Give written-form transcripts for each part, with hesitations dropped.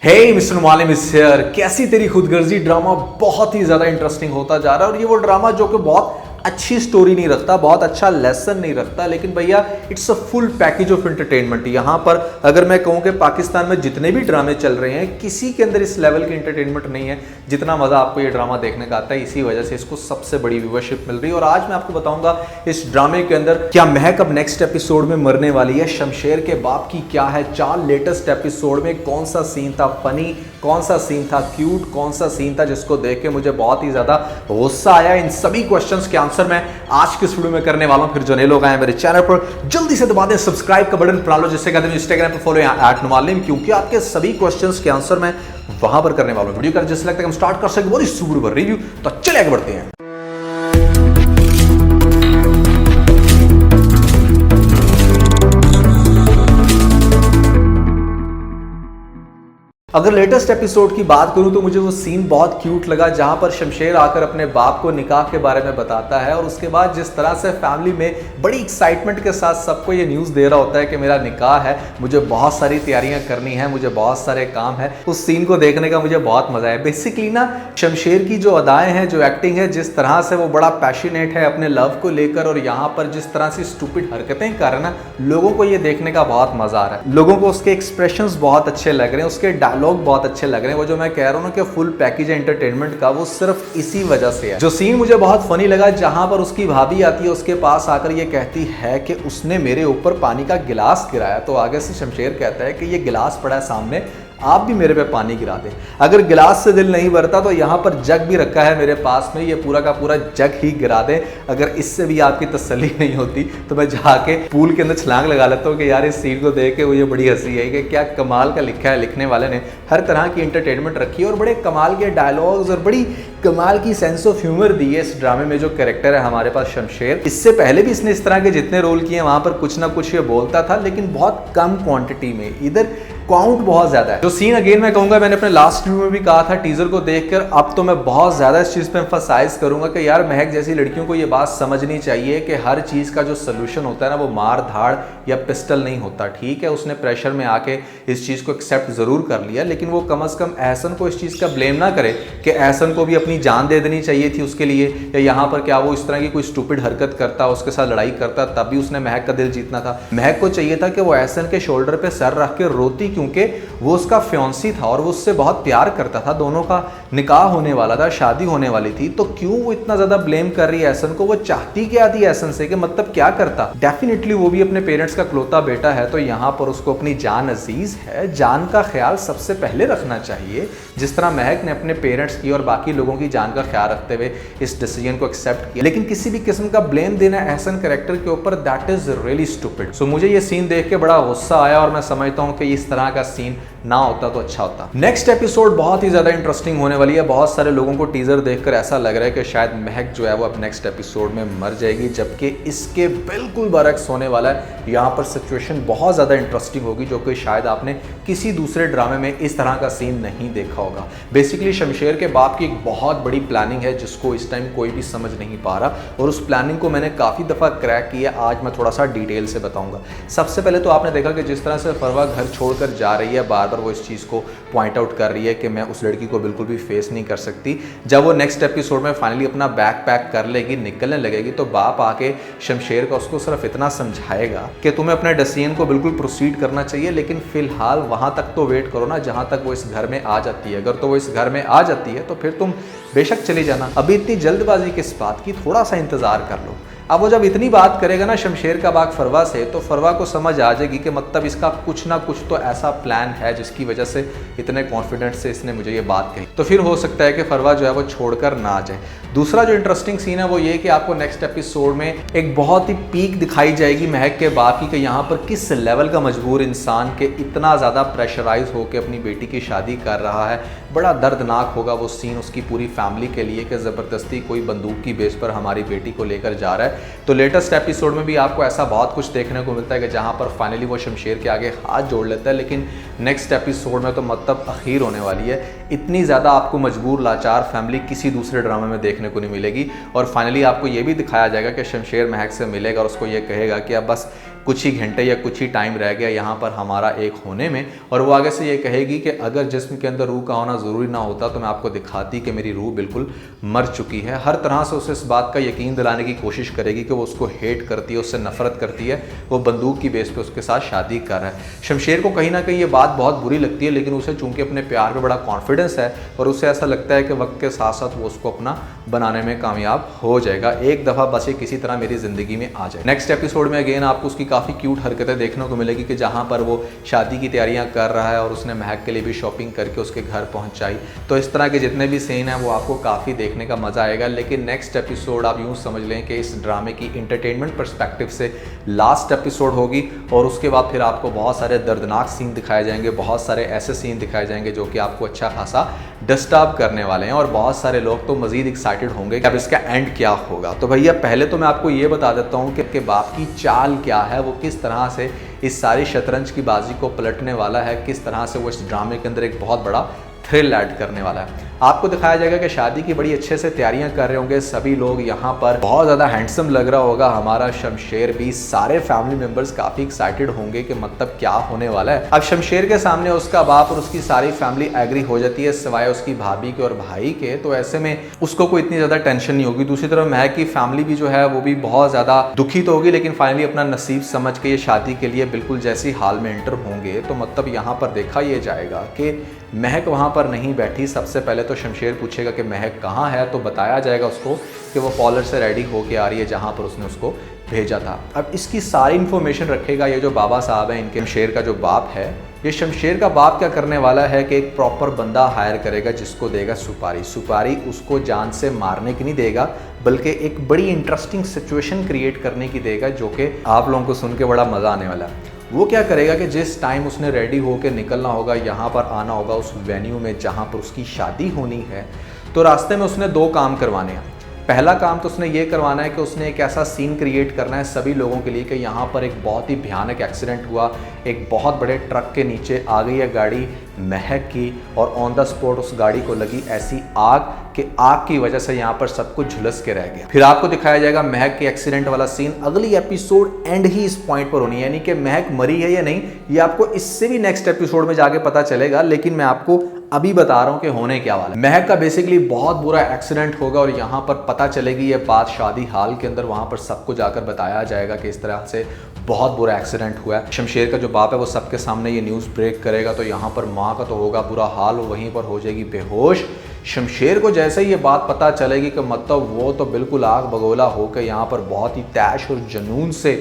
हे mister मालिम is here. कैसी तेरी खुदगर्जी ड्रामा बहुत ही ज्यादा इंटरेस्टिंग होता जा रहा है और ये वो ड्रामा जो कि बहुत अच्छी स्टोरी नहीं रखता, बहुत अच्छा लेसन नहीं रखता, लेकिन भैया it's a full package of entertainment. यहाँ पर अगर मैं कहूँ कि पाकिस्तान में जितने भी ड्रामे चल रहे हैं किसी के अंदर इस लेवल की एंटरटेनमेंट नहीं है जितना मजा आपको ये ड्रामा देखने का आता है। इसी वजह से इसको सबसे बड़ी व्यूवरशिप मिल रही है। और आज मैं आपको बताऊंगा इस ड्रामे के अंदर क्या महक अब नेक्स्ट एपिसोड में मरने वाली है, शमशेर के बाप की क्या है चाल, लेटेस्ट एपिसोड में कौन सा सीन था फनी, कौन सा सीन था क्यूट, कौन सा सीन था जिसको देख के मुझे बहुत ही ज्यादा गुस्सा आया। इन सभी क्वेश्चंस के आंसर मैं आज के वीडियो में करने वाला हूं। फिर जो नए लोग आए मेरे चैनल पर जल्दी से दबा दें सब्सक्राइब का बटन, बना लो जिससे कहते हैं इंस्टाग्राम पर फॉलो @नुमालिम, क्योंकि आपके सभी क्वेश्चंस के आंसर मैं वहां पर करने वाला हूं। वीडियो कर जैसे लगता है हम स्टार्ट कर सके बहुत सुपर रिव्यू, तो चलिए आगे बढ़ते हैं। अगर लेटेस्ट एपिसोड की बात करूं तो मुझे वो सीन बहुत क्यूट लगा जहां पर शमशेर आकर अपने बाप को निकाह के बारे में बताता है और उसके बाद जिस तरह से फैमिली में बड़ी एक्साइटमेंट के साथ सबको ये न्यूज़ दे रहा होता है कि मेरा निकाह है, मुझे बहुत सारी तैयारियां करनी है, मुझे बहुत सारे काम है। उस सीन को देखने का मुझे बहुत मजा है। बेसिकली ना शमशेर की जो अदाएं हैं, जो एक्टिंग है, जिस तरह से वो बड़ा पैशनेट है अपने लव को लेकर और यहाँ पर जिस तरह से स्टूपिड हरकतें कर रहे हैं ना, लोगों को ये देखने का बहुत मजा आ रहा है। लोगों को उसके एक्सप्रेशंस बहुत अच्छे लग रहे हैं, उसके डायलॉग बहुत अच्छे लग रहे हैं। वो जो मैं कह रहा हूं ना कि फुल पैकेज है एंटरटेनमेंट का, वो सिर्फ इसी वजह से है। जो सीन मुझे बहुत फनी लगा जहां पर उसकी भाभी आती है, उसके पास आकर ये कहती है कि उसने मेरे ऊपर पानी का गिलास गिराया, तो आगे से शमशेर कहता है कि ये गिलास पड़ा है सामने, आप भी मेरे पे पानी गिरा दें। अगर गिलास से दिल नहीं भरता तो यहाँ पर जग भी रखा है मेरे पास में, ये पूरा का पूरा जग ही गिरा दें। अगर इससे भी आपकी तसल्ली नहीं होती तो मैं जाके पूल के अंदर छलांग लगा लेता हूँ कि यार इस सीन को देख के मुझे बड़ी हंसी है कि क्या कमाल का लिखा है। लिखने वाले ने हर तरह की एंटरटेनमेंट रखी है और बड़े कमाल के डायलॉग्स और बड़ी कमाल की सेंस ऑफ ह्यूमर दी है इस ड्रामे में। जो कैरेक्टर है हमारे पास शमशेर, इससे पहले भी इसने इस तरह के जितने रोल किए वहां पर कुछ ना कुछ ये बोलता था, लेकिन बहुत कम क्वांटिटी में। इधर काउंट बहुत ज्यादा है। जो सीन अगेन मैं कहूंगा, मैंने अपने लास्ट रिव्यू में भी कहा था टीजर को देखकर, अब तो मैं बहुत ज्यादा इस चीज पे एम्फसाइज करूंगा कि यार महक जैसी लड़कियों को ये बात समझनी चाहिए कि हर चीज का जो सोल्यूशन होता है ना, वो मार धाड़ या पिस्टल नहीं होता। ठीक है, उसने प्रेशर में आके इस चीज को एक्सेप्ट जरूर कर लिया, लेकिन वो कम से कम एहसन को इस चीज का ब्लेम ना करे कि एहसन को भी अपनी जान दे देनी चाहिए थी उसके लिए, या यहाँ पर क्या वो इस तरह की कोई स्टूपिड हरकत करता, उसके साथ लड़ाई करता, तब भी उसने महक का दिल जीतना था। महक को चाहिए था कि वो एहसन के शोल्डर पे सर रख के रोती, क्योंकि वो उसका फ्योंसी था और वो उससे बहुत प्यार करता था, दोनों का निकाह होने वाला था, शादी होने वाली थी। तो क्यों वो इतना ज्यादा ब्लेम कर रही है एहसन को? वो चाहती क्या थी एहसन से, कि मतलब क्या करता? डेफिनेटली वो भी अपने पेरेंट्स का इकलौता बेटा है, तो यहाँ पर उसको अपनी जान अजीज है, जान का ख्याल सबसे पहले रखना चाहिए। जिस तरह महक ने अपने पेरेंट्स की और बाकी लोगों की जान का ख्याल रखते हुए इस डिसीजन को एक्सेप्ट किया, लेकिन किसी भी किस्म का ब्लेम देना एहसन कैरेक्टर के ऊपर, दैट इज रियली स्टूपिड। सो मुझे ये सीन देख के बड़ा गुस्सा आया और मैं समझता हूँ कि इस तरह का सीन ना होता तो अच्छा होता। नेक्स्ट एपिसोड बहुत ही ज्यादा इंटरेस्टिंग होने वाली है। बहुत सारे लोगों को टीजर देखकर ऐसा लग रहा है कि शायद महक जो है वो अब नेक्स्ट एपिसोड में मर जाएगी, जबकि इसके बिल्कुल बरक्स होने वाला है। यहाँ पर सिचुएशन बहुत ज्यादा इंटरेस्टिंग होगी, जो कि शायद आपने किसी दूसरे ड्रामे में इस तरह का सीन नहीं देखा होगा। बेसिकली शमशेर के बाप की एक बहुत बड़ी प्लानिंग है जिसको इस टाइम कोई भी समझ नहीं पा रहा, और उस प्लानिंग को मैंने काफी दफा क्रैक किया। आज मैं थोड़ा सा डिटेल से बताऊंगा। सबसे पहले तो आपने देखा कि जिस तरह से फरवा घर छोड़कर जा रही है, बार बार वो इस चीज़ को पॉइंट आउट कर रही है कि मैं उस लड़की को बिल्कुल भी फेस नहीं कर सकती। जब वो नेक्स्ट एपिसोड में फाइनली अपना बैग पैक कर लेगी, निकलने लगेगी, तो बाप आके शमशेर का उसको सिर्फ इतना समझाएगा कि तुम्हें अपने डिसीजन को बिल्कुल प्रोसीड करना चाहिए, लेकिन फिलहाल वहां तक तो वेट करो ना जहां तक वो इस घर में आ जाती है। अगर तो वो इस घर में आ जाती है तो फिर तुम बेशक चली जाना, अभी इतनी जल्दबाजी किस बात की, थोड़ा सा इंतजार कर लो। अब वो जब इतनी बात करेगा ना शमशेर का बाग फरवा से, तो फरवा को समझ आ जाएगी कि मतलब इसका कुछ ना कुछ तो ऐसा प्लान है जिसकी वजह से इतने कॉन्फिडेंस से इसने मुझे ये बात कही। तो फिर हो सकता है कि फरवा जो है वो छोड़कर ना जाए। दूसरा जो इंटरेस्टिंग सीन है वो ये कि आपको नेक्स्ट एपिसोड में एक बहुत ही पीक दिखाई जाएगी महक के बाप की, कि यहाँ पर किस लेवल का मजबूर इंसान के इतना ज़्यादा प्रेशराइज होकर अपनी बेटी की शादी कर रहा है। बड़ा दर्दनाक होगा वो सीन उसकी पूरी फैमिली के लिए कि ज़बरदस्ती कोई बंदूक की बेस पर हमारी बेटी को लेकर जा रहा है। तो लेटेस्ट एपिसोड में भी आपको ऐसा बहुत कुछ देखने को मिलता है कि जहां पर फाइनली वो शमशेर के आगे हाथ जोड़ लेता है, लेकिन नेक्स्ट एपिसोड में तो मतलब अखीर होने वाली है। इतनी ज़्यादा आपको मजबूर लाचार फैमिली किसी दूसरे ड्रामे में देखने को नहीं मिलेगी। और फाइनली आपको ये भी दिखाया जाएगा कि शमशेर महक से मिलेगा और उसको ये कहेगा कि अब बस कुछ ही घंटे या कुछ ही टाइम रह गया यहाँ पर हमारा एक होने में, और वो आगे से ये कहेगी कि अगर जिस्म के अंदर रूह का होना ज़रूरी ना होता तो मैं आपको दिखाती कि मेरी रूह बिल्कुल मर चुकी है। हर तरह से उसे इस बात का यकीन दिलाने की कोशिश करेगी कि वो उसको हेट करती है, उससे नफरत करती है, वो बंदूक की बेस पे उसके साथ शादी कर रहा है। शमशेर को कहीं ना कहीं ये बात बहुत बुरी लगती है, लेकिन उसे चूंकि अपने प्यार पे बड़ा कॉन्फिडेंस है और उसे ऐसा लगता है कि वक्त के साथ साथ वो उसको अपना बनाने में कामयाब हो जाएगा। एक दफ़ा बस ये किसी तरह मेरी ज़िंदगी में आ जाए। नेक्स्ट एपिसोड में अगेन आपको उसकी काफ़ी क्यूट हरकतें देखने को मिलेगी कि जहाँ पर वो शादी की तैयारियाँ कर रहा है और उसने महक के लिए भी शॉपिंग करके उसके घर पहुँचाई। तो इस तरह के जितने भी सीन हैं वो आपको काफ़ी देखने का मज़ा आएगा। लेकिन नेक्स्ट एपिसोड आप यूँ समझ लें कि इस ड्रामे की इंटरटेनमेंट पर्सपेक्टिव से लास्ट एपिसोड होगी, और उसके बाद फिर आपको बहुत सारे दर्दनाक सीन दिखाए जाएंगे, बहुत सारे ऐसे सीन दिखाए जाएंगे जो कि आपको अच्छा खासा डिस्टर्ब करने वाले हैं, और बहुत सारे लोग तो मज़ीद एक्साइटेड होंगे कि अब इसका एंड क्या होगा। तो भैया पहले तो मैं आपको ये बता देता हूँ कि बाप की चाल क्या है, वो किस तरह से इस सारी शतरंज की बाजी को पलटने वाला है, किस तरह से वो इस ड्रामे के अंदर एक बहुत बड़ा थ्रिल ऐड करने वाला है। आपको दिखाया जाएगा कि शादी की बड़ी अच्छे से तैयारियां कर रहे होंगे सभी लोग, यहाँ पर बहुत ज़्यादा हैंडसम लग रहा होगा हमारा शमशेर भी, सारे फैमिली मेंबर्स काफ़ी एक्साइटेड होंगे कि मतलब क्या होने वाला है। अब शमशेर के सामने उसका बाप और उसकी सारी फैमिली एग्री हो जाती है सिवाय उसकी भाभी के और भाई के, तो ऐसे में उसको कोई इतनी ज़्यादा टेंशन नहीं होगी। दूसरी तरफ महक की फैमिली भी जो है वो भी बहुत ज़्यादा दुखी तो होगी, लेकिन फाइनली अपना नसीब समझ के ये शादी के लिए बिल्कुल जैसी हाल में एंटर होंगे। तो मतलब यहाँ पर देखा यह जाएगा कि महक वहाँ पर नहीं बैठी। सबसे पहले तो शमशेर पूछेगा कि महक कहाँ है, तो बताया जाएगा उसको कि वो पार्लर से रेडी होके आ रही है जहाँ पर उसने उसको भेजा था। अब इसकी सारी इन्फॉर्मेशन रखेगा ये जो बाबा साहब हैं, इनके शमशेर का जो बाप है। ये शमशेर का बाप क्या करने वाला है कि एक प्रॉपर बंदा हायर करेगा जिसको देगा सुपारी। सुपारी उसको जान से मारने की नहीं देगा, बल्कि एक बड़ी इंटरेस्टिंग सिचुएशन क्रिएट करने की देगा, जो कि आप लोगों को सुन के बड़ा मज़ा आने वाला है। वो क्या करेगा कि जिस टाइम उसने रेडी होकर निकलना होगा, यहाँ पर आना होगा उस वेन्यू में जहाँ पर उसकी शादी होनी है, तो रास्ते में उसने दो काम करवाने हैं। पहला काम तो उसने ये करवाना है कि उसने एक ऐसा सीन क्रिएट करना है सभी लोगों के लिए कि यहाँ पर एक बहुत ही भयानक एक्सीडेंट हुआ, एक बहुत बड़े ट्रक के नीचे आ गई है गाड़ी महक की, और ऑन द स्पॉट उस गाड़ी को लगी ऐसी आग कि आग की वजह से यहाँ पर सब कुछ झुलस के रह गया। फिर आपको दिखाया जाएगा महक के एक्सीडेंट वाला सीन। अगली एपिसोड एंड ही इस पॉइंट पर होनी है, यानी कि महक मरी है या नहीं ये आपको इससे भी नेक्स्ट एपिसोड में जाके पता चलेगा, लेकिन मैं आपको अभी बता रहा हूं कि होने क्या वाला है। महक का बेसिकली बहुत बुरा एक्सीडेंट होगा और यहाँ पर पता चलेगी ये बात शादी हाल के अंदर, वहां पर सबको जाकर बताया जाएगा कि इस तरह से बहुत बुरा एक्सीडेंट हुआ है। शमशेर का जो बाप है वो सबके सामने ये न्यूज़ ब्रेक करेगा, तो यहाँ पर माँ का तो होगा बुरा हाल, वहीं पर हो जाएगी बेहोश। शमशेर को जैसे ही ये बात पता चलेगी कि मतलब वो तो बिल्कुल आग बगोला होकर यहाँ पर बहुत ही तैश और जुनून से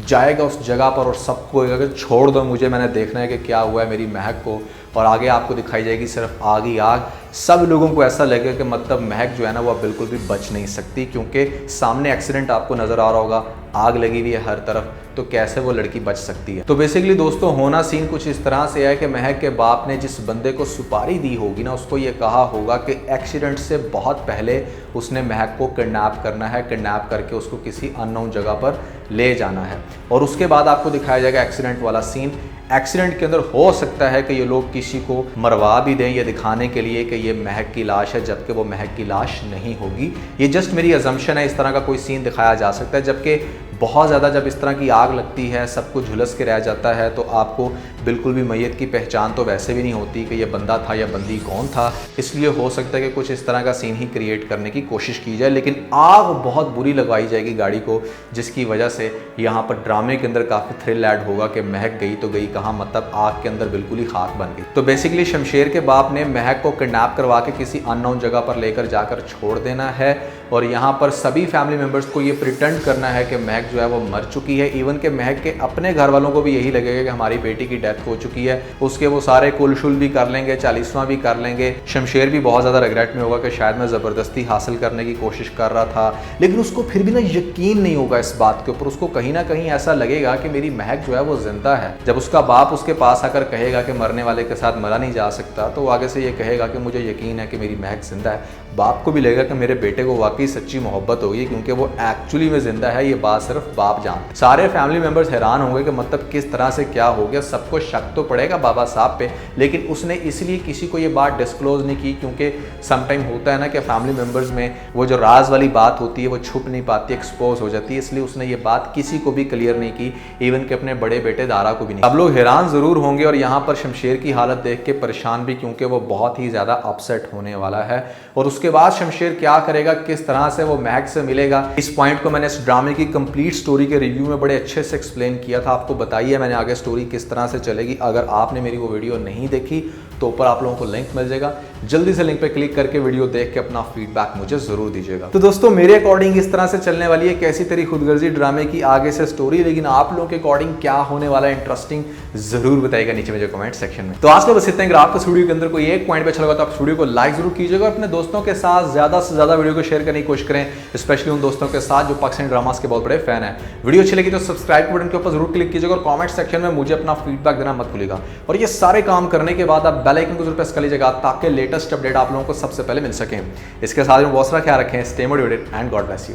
जाएगा उस जगह पर और सबको अगर छोड़ दो मुझे, मैंने देखना है कि क्या हुआ है मेरी महक को। और आगे आपको दिखाई जाएगी सिर्फ आग ही आग। सब लोगों को ऐसा लगेगा कि मतलब महक जो है ना वो बिल्कुल भी बच नहीं सकती, क्योंकि सामने एक्सीडेंट आपको नज़र आ रहा होगा, आग लगी हुई है हर तरफ, तो कैसे वो लड़की बच सकती है। तो बेसिकली दोस्तों होना सीन कुछ इस तरह से है कि महक के बाप ने जिस बंदे को सुपारी दी होगी ना, उसको ये कहा होगा कि एक्सीडेंट से बहुत पहले उसने महक को किडनैप करना है, किडनैप करके उसको किसी अननोन जगह पर ले जाना है। और उसके बाद आपको दिखाया जाएगा एक्सीडेंट वाला सीन। एक्सीडेंट के अंदर हो सकता है कि ये लोग किसी को मरवा भी दें ये दिखाने के लिए कि ये महक की लाश है, जबकि वो महक की लाश नहीं होगी। ये जस्ट मेरी अजम्पशन है, इस तरह का कोई सीन दिखाया जा सकता है। जबकि बहुत ज़्यादा जब इस तरह की आग लगती है, सब कुछ झुलस के रह जाता है, तो आपको बिल्कुल भी मैयत की पहचान तो वैसे भी नहीं होती कि ये बंदा था या बंदी कौन था। इसलिए हो सकता है कि कुछ इस तरह का सीन ही क्रिएट करने की कोशिश की जाए, लेकिन आग बहुत बुरी लगवाई जाएगी गाड़ी को, जिसकी वजह से यहाँ पर ड्रामे के अंदर काफ़ी थ्रिल ऐड होगा कि महक गई तो गई कहाँ, मतलब आग के अंदर बिल्कुल ही खाक बन गई। तो बेसिकली शमशेर के बाप ने महक को किडनैप करवा के किसी अननोन जगह पर लेकर जाकर छोड़ देना है, और यहाँ पर सभी फैमिली मेम्बर्स को ये प्रिटेंड करना है कि महक जो है वो मर चुकी है। इवन के महक के अपने घर वालों को भी यही लगेगा कि हमारी बेटी की डेथ हो चुकी है। उसके वो सारे कुलशुल भी कर लेंगे, 40वां भी कर लेंगे। शमशेर भी बहुत ज़्यादा रिग्रेट में होगा कि शायद मैं ज़बरदस्ती हासिल करने की कोशिश कर रहा था, लेकिन उसको फिर भी ना यकीन नहीं होगा इस बात के ऊपर। उसको कहीं ना कहीं ऐसा लगेगा कि मेरी महक जो है वो जिंदा है। जब उसका बाप उसके पास आकर कहेगा कि मरने वाले के साथ मरा नहीं जा सकता, तो वो आगे से ये कहेगा कि मुझे यकीन है कि मेरी महक जिंदा है। बाप को भी लगेगा कि मेरे बेटे को वाकई वाकई सच्ची मोहब्बत होगी, क्योंकि वो एक्चुअली में जिंदा है, ये बात सिर्फ बाप जानते। सारे फैमिली मेंबर्स हैरान होंगे कि मतलब किस तरह से क्या हो गया। सबको शक तो पड़ेगा बाबा साहब पे, लेकिन उसने इसलिए किसी को ये बात डिस्क्लोज नहीं की क्योंकि समटाइम होता है ना कि फैमिली मेंबर्स में वो जो राज वाली बात होती है वो छुप नहीं पाती, एक्सपोज हो जाती है, इसलिए उसने ये बात किसी को भी क्लियर नहीं की, इवन कि अपने बड़े बेटे दारा को भी नहीं। अब लोग हैरान जरूर होंगे और यहाँ पर शमशेर की हालत देख के परेशान भी, क्योंकि वो बहुत ही ज्यादा अपसेट होने वाला है। और उसके बाद शमशेर क्या करेगा, किस तरह से वो महक से मिलेगा, इस पॉइंट को मैंने इस ड्रामे की कंप्लीट स्टोरी के रिव्यू में बड़े अच्छे से एक्सप्लेन किया था। आपको बताइए मैंने आगे स्टोरी किस तरह से चलेगी। अगर आपने मेरी वो वीडियो नहीं देखी तो ऊपर आप लोगों को लिंक मिल जाएगा, जल्दी से लिंक पे क्लिक करके वीडियो देख के अपना फीडबैक मुझे जरूर दीजिएगा। तो दोस्तों मेरे अकॉर्डिंग इस तरह से चलने वाली है कैसी तेरी खुदगर्जी ड्रामे की आगे से स्टोरी, लेकिन आप लोगों के अकॉर्डिंग क्या होने वाला है इंटरेस्टिंग जरूर बताइएगा नीचे मुझे कमेंट सेक्शन में। तो आज का बस इतना ही। अगर आपको वीडियो के अंदर कोई एक पॉइंट पे अच्छा लगा तो आप वीडियो को लाइक जरूर कीजिएगा और अपने दोस्तों के साथ ज्यादा से ज्यादा वीडियो को शेयर करने की कोशिश करें, स्पेशली उन दोस्तों के साथ जो पाकिस्तानी ड्रामास के बहुत बड़े फैन है। वीडियो अच्छी लगी तो सब्सक्राइब बटन के ऊपर जरूर क्लिक कीजिएगा और कमेंट सेक्शन में मुझे अपना फीडबैक देना मत भूलिएगा। और ये सारे काम करने के बाद आप बेल आइकन को जरूर प्रेस कर लीजिएगा ताकि लेटेस्ट अपडेट आप लोगों को सबसे पहले मिल सके। इसके साथ में बहुत सारा ख्याल रखें, stay motivated and God bless you.